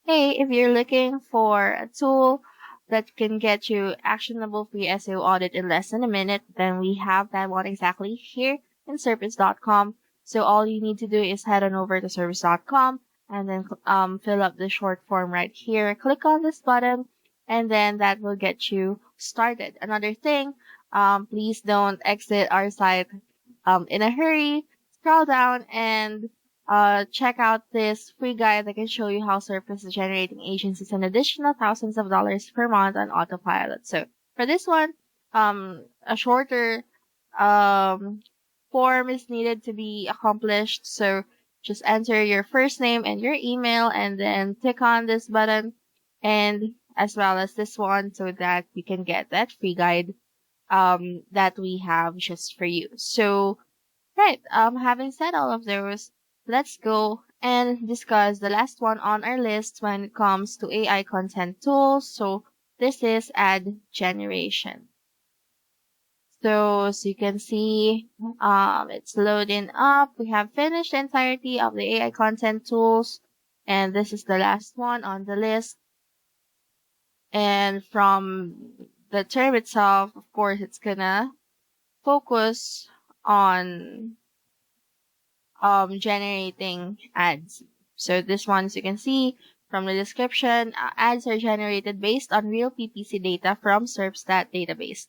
Hey, if you're looking for a tool that can get you actionable free SEO audit in less than a minute, then we have that one exactly here in Serpstat.com. So all you need to do is head on over to Serpstat.com and then fill up the short form right here. Click on this button, and then that will get you started. Another thing, please don't exit our site in a hurry. Scroll down and check out this free guide that can show you how Serpstat is generating agencies an additional thousands of dollars per month on autopilot. So for this one, a shorter um, form is needed to be accomplished. So just enter your first name and your email and then click on this button and as well as this one so that you can get that free guide that we have just for you. So right. Having said all of those, let's go and discuss the last one on our list when it comes to AI content tools. So this is ad generation. So as you can see, it's loading up. We have finished the entirety of the AI content tools, and this is the last one on the list. And from the term itself, of course, it's gonna focus on generating ads. So this one, as you can see from the description, ads are generated based on real PPC data from Serpstat database.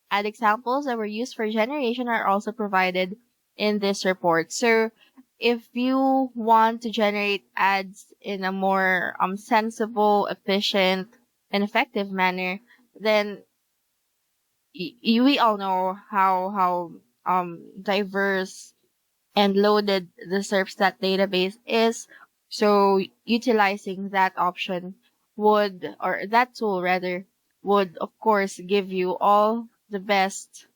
Ad examples that were used for generation are also provided in this report. So if you want to generate ads in a more sensible, efficient, and effective manner, then we all know how diverse and loaded the Serpstat database is. So utilizing that option or that tool rather, would of course give you all the best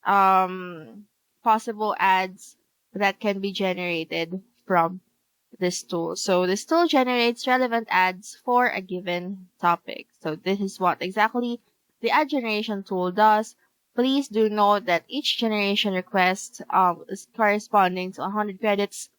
possible ads that can be generated from this tool. So this tool generates relevant ads for a given topic. So this is what exactly the ad generation tool does. Please do note that each generation request is corresponding to 100 credits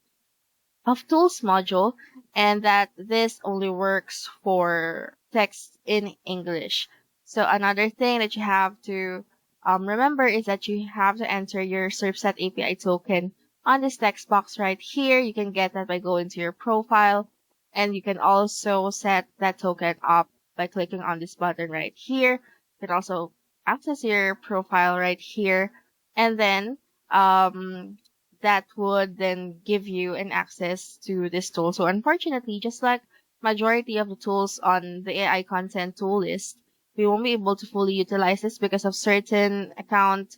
of tools module and that this only works for text in English. So another thing that you have to remember is that you have to enter your Serpstat API token on this text box right here. You can get that by going to your profile, and you can also set that token up by clicking on this button right here. You can also access your profile right here, and then that would then give you an access to this tool. So unfortunately, just like majority of the tools on the AI content tool list, we won't be able to fully utilize this because of certain account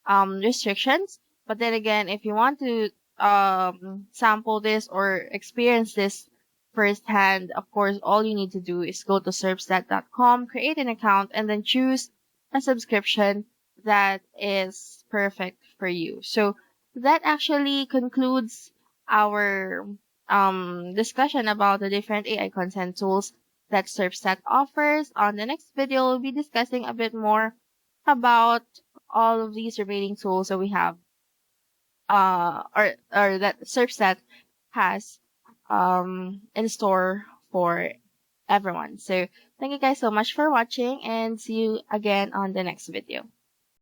restrictions. But then again, if you want to sample this or experience this firsthand, of course, all you need to do is go to serpstat.com, create an account, and then choose a subscription that is perfect for you. So that actually concludes our discussion about the different AI content tools that Serpstat offers. On the next video, we'll be discussing a bit more about all of these remaining tools that we have, or that Serpstat has, in store for everyone. So thank you guys so much for watching and see you again on the next video.